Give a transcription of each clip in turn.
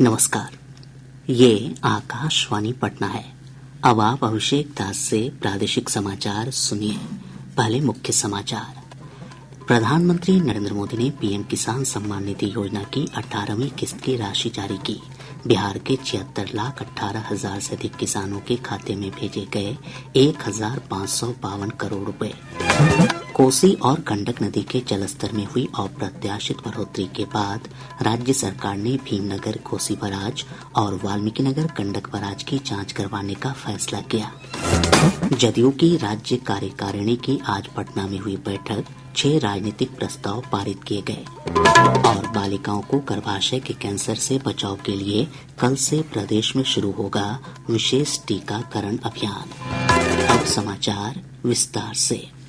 नमस्कार, ये आकाशवाणी पटना है। अब आप अभिषेक दास से प्रादेशिक समाचार सुनिए। पहले मुख्य समाचार। प्रधानमंत्री नरेंद्र मोदी ने पीएम किसान सम्मान निधि योजना की 18वीं किस्त की राशि जारी की। बिहार के 76,18,000 से अधिक किसानों के खाते में भेजे गए 1,552 करोड़ रुपए। कोसी और गंडक नदी के जलस्तर में हुई अप्रत्याशित बढ़ोतरी के बाद राज्य सरकार ने भीमनगर कोसी बराज और वाल्मीकिनगर गंडक बराज की जांच करवाने का फैसला किया। जदयू की राज्य कार्यकारिणी की आज पटना में हुई बैठक, 6 राजनीतिक प्रस्ताव पारित किए गए। और बालिकाओं को गर्भाशय के कैंसर से बचाव के लिए कल से प्रदेश में शुरू होगा विशेष टीकाकरण अभियान। अब समाचार विस्तार से।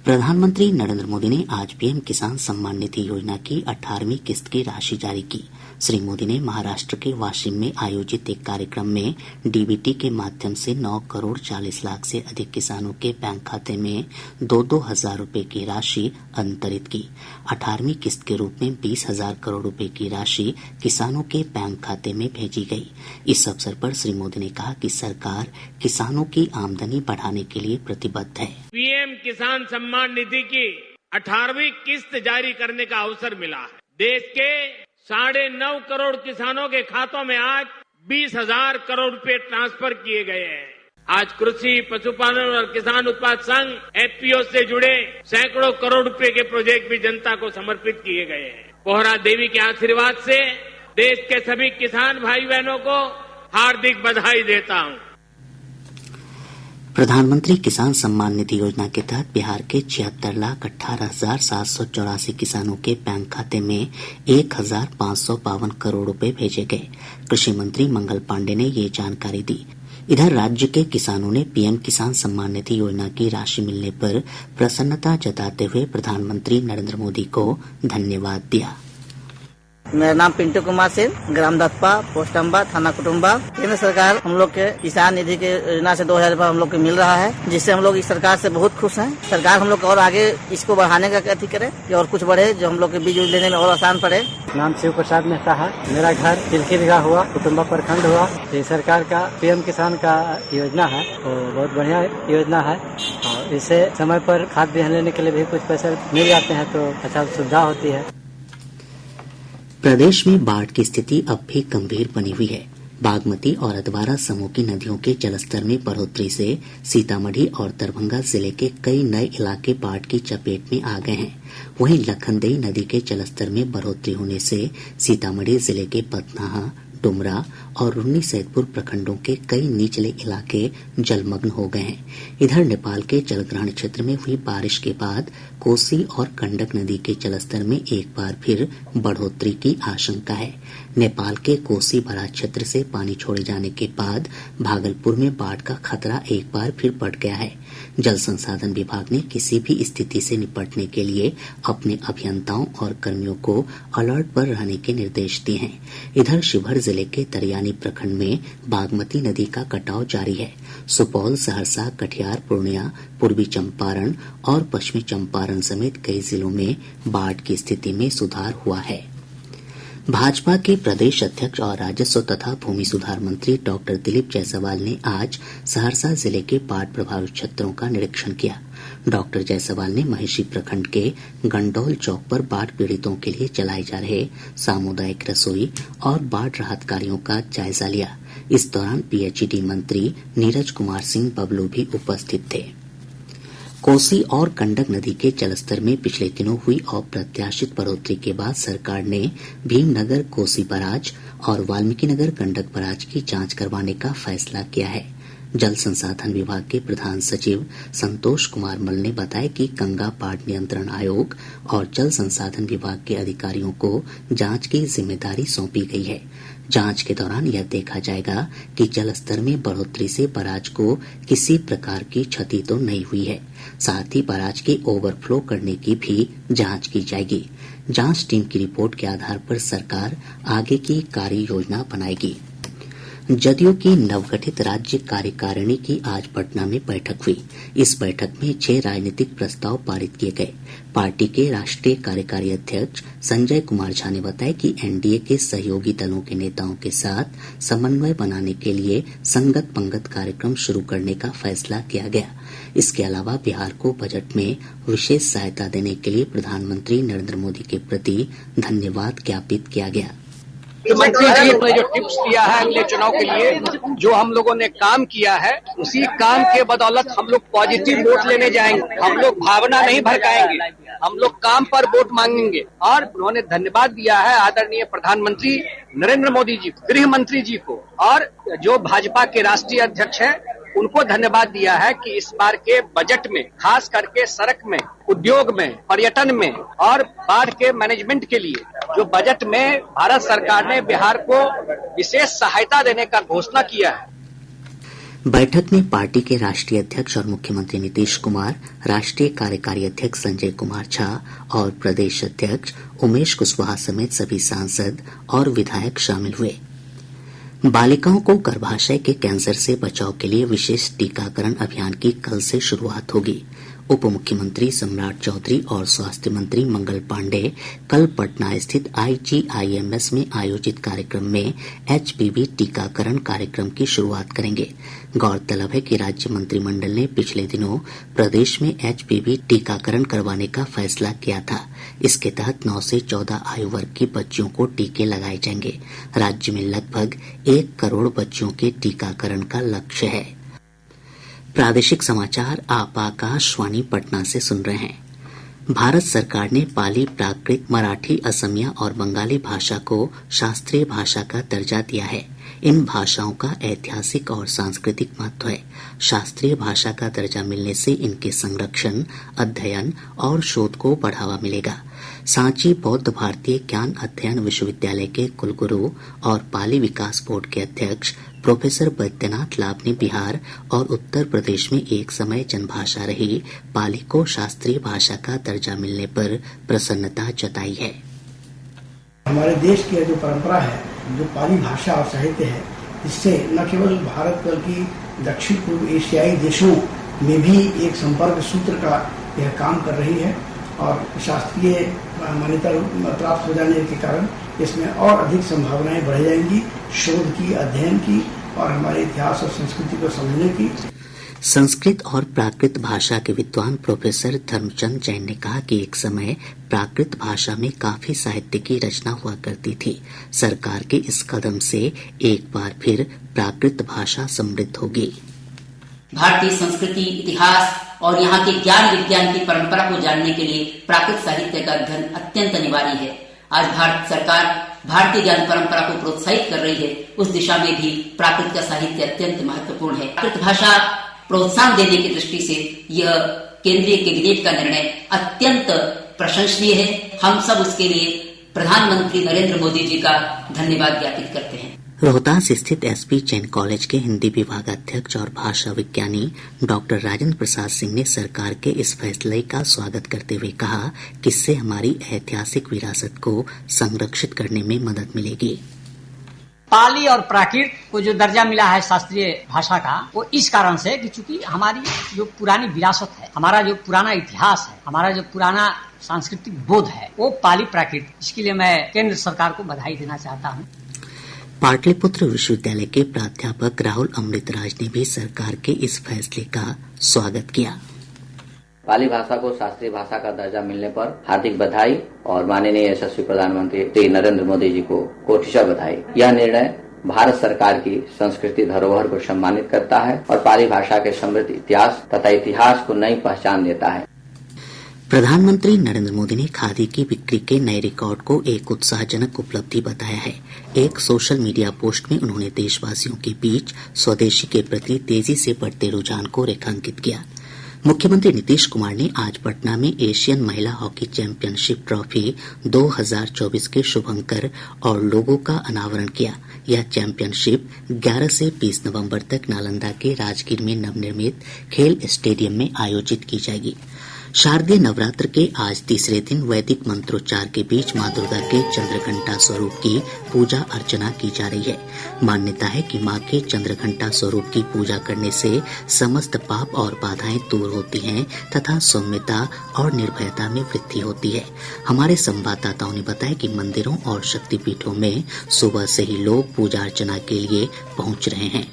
प्रधानमंत्री नरेंद्र मोदी ने आज पीएम किसान सम्मान निधि योजना की 18वीं किस्त की राशि जारी की। श्री मोदी ने महाराष्ट्र के वाशिम में आयोजित एक कार्यक्रम में डीबीटी के माध्यम से 9 करोड़ 40 लाख से अधिक किसानों के बैंक खाते में 2-2 हजार रुपए की राशि अंतरित की। 18वीं किस्त के रूप में 20,000 करोड़ रुपए की राशि किसानों के बैंक खाते में भेजी गई। इस अवसर पर श्री मोदी ने कहा कि सरकार किसानों की आमदनी बढ़ाने के लिए प्रतिबद्ध है। पीएम किसान सम्मान निधि की 18वीं किस्त जारी करने का अवसर मिला है। देश के 9.5 करोड़ किसानों के खातों में आज 20,000 करोड़ रुपए ट्रांसफर किए गए हैं। आज कृषि, पशुपालन और किसान उत्पाद संघ एफपीओ से जुड़े सैकड़ों करोड़ रुपए के प्रोजेक्ट भी जनता को समर्पित किए गए हैं। पोहरा देवी के आशीर्वाद से देश के सभी किसान भाई बहनों को हार्दिक बधाई देता हूं। प्रधानमंत्री किसान सम्मान निधि योजना के तहत बिहार के 76,18,784 किसानों के बैंक खाते में 1,552 करोड़ रुपए भेजे गए। कृषि मंत्री मंगल पांडे ने ये जानकारी दी। इधर राज्य के किसानों ने पीएम किसान सम्मान निधि योजना की राशि मिलने पर प्रसन्नता जताते हुए प्रधानमंत्री नरेंद्र मोदी को धन्यवाद दिया। मेरा नाम पिंटू कुमार सिंह, ग्राम दत्पा, पोस्ट अम्बा, थाना कुटुम्बा। केंद्र सरकार हम लोग के किसान निधि के योजना से 2,000 रुपए हम लोग को मिल रहा है, जिससे हम लोग इस सरकार से बहुत खुश हैं। सरकार हम लोग को और आगे इसको बढ़ाने का अथी करे कि और कुछ बढ़े, जो हम लोग के बीज लेने में और आसान पड़े। नाम शिव प्रसाद मेहता है। मेरा घर तिलकी बिघा हुआ, कुटुम्बा प्रखंड हुआ। ये सरकार का पीएम किसान का योजना है, तो बहुत बढ़िया योजना है और इससे समय पर खाद बीहन लेने के लिए भी कुछ पैसे मिल जाते हैं, तो अच्छा सुविधा होती है। प्रदेश में बाढ़ की स्थिति अब भी गंभीर बनी हुई है। बागमती और अधवारा समूह की नदियों के जलस्तर में बढ़ोतरी से सीतामढ़ी और दरभंगा जिले के कई नए इलाके बाढ़ की चपेट में आ गए हैं। वहीं लखनदेई नदी के जलस्तर में बढ़ोतरी होने से सीतामढ़ी जिले के बथनाहा, डुमरा और रून्नी सैदपुर प्रखंडों के कई निचले इलाके जलमग्न हो गए हैं। इधर नेपाल के जलग्रहण क्षेत्र में हुई बारिश के बाद कोसी और गंडक नदी के जलस्तर में एक बार फिर बढ़ोतरी की आशंका है। नेपाल के कोसी बराज क्षेत्र से पानी छोड़े जाने के बाद भागलपुर में बाढ़ का खतरा एक बार फिर बढ़ गया है। जल संसाधन विभाग ने किसी भी स्थिति से निपटने के लिए अपने अभियंताओं और कर्मियों को अलर्ट पर रहने के निर्देश दिए हैं। इधर शिवहर जिले के तरियानी प्रखंड में बागमती नदी का कटाव जारी है। सुपौल, सहरसा, कटिहार, पूर्णिया, पूर्वी चंपारण और पश्चिमी चंपारण समेत कई जिलों में बाढ़ की स्थिति में सुधार हुआ है। भाजपा के प्रदेश अध्यक्ष और राजस्व तथा भूमि सुधार मंत्री डॉक्टर दिलीप जायसवाल ने आज सहरसा जिले के बाढ़ प्रभावित क्षेत्रों का निरीक्षण किया। डॉक्टर जायसवाल ने महिषी प्रखंड के गंडौल चौक पर बाढ़ पीड़ितों के लिए चलाए जा रहे सामुदायिक रसोई और बाढ़ राहत कार्यों का जायजा लिया। इस दौरान पीएचईडी मंत्री नीरज कुमार सिंह बबलू भी उपस्थित थे। कोसी और गंडक नदी के जलस्तर में पिछले दिनों हुई अप्रत्याशित बढ़ोतरी के बाद सरकार ने भीमनगर कोसी बराज और वाल्मीकिनगर गंडक बराज की जांच करवाने का फैसला किया है। जल संसाधन विभाग के प्रधान सचिव संतोष कुमार मल ने बताया कि गंगा बाढ़ नियंत्रण आयोग और जल संसाधन विभाग के अधिकारियों को जांच की जिम्मेदारी सौंपी गई है। जांच के दौरान यह देखा जाएगा कि जलस्तर में बढ़ोतरी से बराज को किसी प्रकार की क्षति तो नहीं हुई है। साथ ही बराज के ओवरफ्लो करने की भी जांच की जाएगी। जांच टीम की रिपोर्ट के आधार पर सरकार आगे की कार्य योजना बनाएगी। जदयू की नवगठित राज्य कार्यकारिणी की आज पटना में बैठक हुई। इस बैठक में 6 राजनीतिक प्रस्ताव पारित किए गए। पार्टी के राष्ट्रीय कार्यकारी अध्यक्ष संजय कुमार झा ने बताया कि एनडीए के सहयोगी दलों के नेताओं के साथ समन्वय बनाने के लिए संगत पंगत कार्यक्रम शुरू करने का फैसला किया गया। इसके अलावा बिहार को बजट में विशेष सहायता देने के लिए प्रधानमंत्री नरेंद्र मोदी के प्रति धन्यवाद ज्ञापित किया गया। मुख्यमंत्री जी ने जो टिप्स दिया है अगले चुनाव के लिए, जो हम लोगों ने काम किया है, उसी काम के बदौलत हम लोग पॉजिटिव वोट लेने जाएंगे। हम लोग भावना नहीं भड़काएंगे, हम लोग काम पर वोट मांगेंगे। और उन्होंने धन्यवाद दिया है आदरणीय प्रधानमंत्री नरेंद्र मोदी जी, गृह मंत्री जी को, और जो भाजपा के राष्ट्रीय अध्यक्ष है उनको धन्यवाद दिया है कि इस बार के बजट में खास करके सड़क में, उद्योग में, पर्यटन में और बाढ़ के मैनेजमेंट के लिए जो बजट में भारत सरकार ने बिहार को विशेष सहायता देने का घोषणा किया है। बैठक में पार्टी के राष्ट्रीय अध्यक्ष और मुख्यमंत्री नीतीश कुमार, राष्ट्रीय कार्यकारी अध्यक्ष संजय कुमार झा और प्रदेश अध्यक्ष उमेश कुशवाहा समेत सभी सांसद और विधायक शामिल हुए। बालिकाओं को गर्भाशय के कैंसर से बचाव के लिए विशेष टीकाकरण अभियान की कल से शुरुआत होगी। उप मुख्यमंत्री सम्राट चौधरी और स्वास्थ्य मंत्री मंगल पांडेय कल पटना स्थित IGIMS में आयोजित कार्यक्रम में HPV टीकाकरण कार्यक्रम की शुरुआत करेंगे। गौरतलब है कि राज्य मंत्रिमंडल ने पिछले दिनों प्रदेश में HPV टीकाकरण करवाने का फैसला किया था। इसके तहत 9 से 14 आयु वर्ग की बच्चियों को टीके लगाए जाएंगे। राज्य में लगभग 1 करोड़ बच्चियों के टीकाकरण का लक्ष्य है। प्रादेशिक समाचार आप आकाशवाणी पटना से सुन रहे हैं। भारत सरकार ने पाली, प्राकृत, मराठी, असमिया और बंगाली भाषा को शास्त्रीय भाषा का दर्जा दिया है। इन भाषाओं का ऐतिहासिक और सांस्कृतिक महत्व है। शास्त्रीय भाषा का दर्जा मिलने से इनके संरक्षण, अध्ययन और शोध को बढ़ावा मिलेगा। सांची बौद्ध भारतीय ज्ञान अध्ययन विश्वविद्यालय के कुलगुरु और पाली विकास बोर्ड के अध्यक्ष प्रोफेसर बैद्यनाथ लाभ ने बिहार और उत्तर प्रदेश में एक समय जनभाषा रही पाली को शास्त्रीय भाषा का दर्जा मिलने पर प्रसन्नता जताई है। हमारे देश की जो परंपरा है, जो पाली भाषा और साहित्य है, इससे न केवल भारत बल्कि दक्षिण पूर्व एशियाई देशों में भी एक संपर्क सूत्र का यह काम कर रही है और शास्त्रीय मान्यता प्राप्त हो जाने के कारण इसमें और अधिक संभावनाएं बढ़ जाएंगी शोध की, अध्ययन की और हमारे इतिहास और संस्कृति को समझने की। संस्कृत और प्राकृत भाषा के विद्वान प्रोफेसर धर्मचंद जैन ने कहा कि एक समय प्राकृत भाषा में काफी साहित्य की रचना हुआ करती थी। सरकार के इस कदम से एक बार फिर प्राकृत भाषा समृद्ध होगी। भारतीय संस्कृति, इतिहास और यहाँ के ज्ञान विज्ञान की परंपरा को जानने के लिए प्राकृत साहित्य का अध्ययन अत्यंत अनिवार्य है। आज भारत सरकार भारतीय ज्ञान परंपरा को प्रोत्साहित कर रही है, उस दिशा में भी प्राकृत का साहित्य अत्यंत महत्वपूर्ण है। प्राकृत भाषा प्रोत्साहन देने की दृष्टि से यह केंद्रीय कैबिनेट का निर्णय अत्यंत प्रशंसनीय है। हम सब उसके लिए प्रधानमंत्री नरेंद्र मोदी जी का धन्यवाद ज्ञापित करते हैं। रोहतास स्थित SP जैन कॉलेज के हिंदी विभाग अध्यक्ष और भाषा विज्ञानी डॉक्टर राजेंद्र प्रसाद सिंह ने सरकार के इस फैसले का स्वागत करते हुए कहा कि इससे हमारी ऐतिहासिक विरासत को संरक्षित करने में मदद मिलेगी। पाली और प्राकृत को जो दर्जा मिला है शास्त्रीय भाषा का, वो इस कारण से कि चूंकि हमारी जो पुरानी विरासत है, हमारा जो पुराना इतिहास है, हमारा जो पुराना सांस्कृतिक बोध है, वो पाली प्राकृत, इसके लिए मैं केंद्र सरकार को बधाई देना चाहता हूँ। पाटलिपुत्र विश्वविद्यालय के प्राध्यापक राहुल अमृतराज ने भी सरकार के इस फैसले का स्वागत किया। पाली भाषा को शास्त्रीय भाषा का दर्जा मिलने पर हार्दिक बधाई और माननीय यशस्वी प्रधानमंत्री श्री नरेंद्र मोदी जी को कोटिशा बधाई। यह निर्णय भारत सरकार की संस्कृति धरोहर को सम्मानित करता है और पाली भाषा के समृद्ध इतिहास तथा इतिहास को नई पहचान देता है। प्रधानमंत्री नरेंद्र मोदी ने खादी की बिक्री के नए रिकॉर्ड को एक उत्साहजनक उपलब्धि बताया है। एक सोशल मीडिया पोस्ट में उन्होंने देशवासियों के बीच स्वदेशी के प्रति तेजी से बढ़ते रुझान को रेखांकित किया। मुख्यमंत्री नीतीश कुमार ने आज पटना में एशियन महिला हॉकी चैंपियनशिप ट्रॉफी 2024 के शुभंकर और लोगो का अनावरण किया। यह चैंपियनशिप 11 से 20 नवंबर तक नालंदा के राजगीर में नवनिर्मित खेल स्टेडियम में आयोजित की जाएगी। शारदीय नवरात्र के आज तीसरे दिन वैदिक मंत्रोच्चार के बीच मां दुर्गा के चंद्रघंटा स्वरूप की पूजा अर्चना की जा रही है। मान्यता है कि मां के चंद्रघंटा स्वरूप की पूजा करने से समस्त पाप और बाधाएं दूर होती हैं तथा सौम्यता और निर्भयता में वृद्धि होती है। हमारे संवाददाताओं ने बताया कि मंदिरों और शक्तिपीठों में सुबह से ही लोग पूजा अर्चना के लिए पहुंच रहे हैं।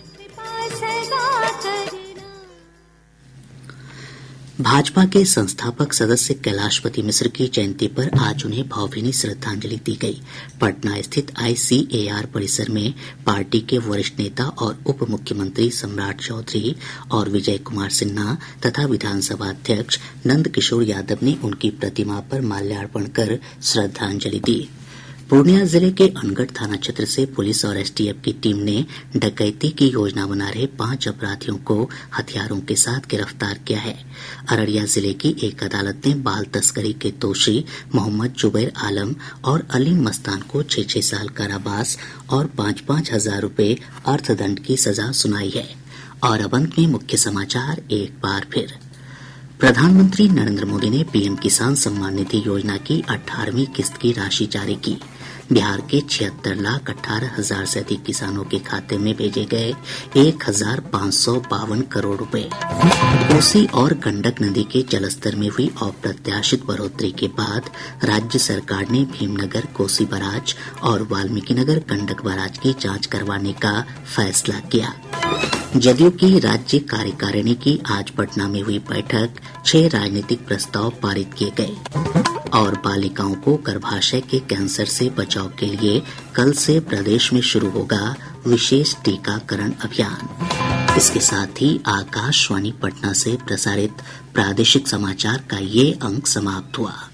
भाजपा के संस्थापक सदस्य कैलाशपति मिश्र की जयंती पर आज उन्हें भावभीनी श्रद्धांजलि दी गई। पटना स्थित ICAR परिसर में पार्टी के वरिष्ठ नेता और उप मुख्यमंत्री सम्राट चौधरी और विजय कुमार सिन्हा तथा विधानसभा अध्यक्ष नंद किशोर यादव ने उनकी प्रतिमा पर माल्यार्पण कर श्रद्धांजलि दी। पूर्णिया जिले के अनगढ़ थाना क्षेत्र से पुलिस और STF की टीम ने डकैती की योजना बना रहे 5 अपराधियों को हथियारों के साथ गिरफ्तार किया है। अररिया जिले की एक अदालत ने बाल तस्करी के दोषी मोहम्मद जुबैर आलम और अलीम मस्तान को 6-6 साल कारावास और 5-5 हजार रुपए अर्थदंड की सजा सुनाई है। और अब अंत में मुख्य समाचार एक बार फिर। प्रधानमंत्री नरेंद्र मोदी ने PM किसान सम्मान निधि योजना की 18वीं किस्त की राशि जारी की। बिहार के 76,18,000 से अधिक किसानों के खाते में भेजे गए 1,552 करोड़ रुपए। कोसी और गंडक नदी के जलस्तर में हुई अप्रत्याशित बढ़ोतरी के बाद राज्य सरकार ने भीमनगर कोसी बराज और वाल्मीकिनगर गंडक बराज की जांच करवाने का फैसला किया। जदयू की राज्य कार्यकारिणी की आज पटना में हुई बैठक 6 राजनीतिक प्रस्ताव पारित किए गए। और बालिकाओं को गर्भाशय के कैंसर से बचाव के लिए कल से प्रदेश में शुरू होगा विशेष टीकाकरण अभियान। इसके साथ ही आकाशवाणी पटना से प्रसारित प्रादेशिक समाचार का ये अंक समाप्त हुआ।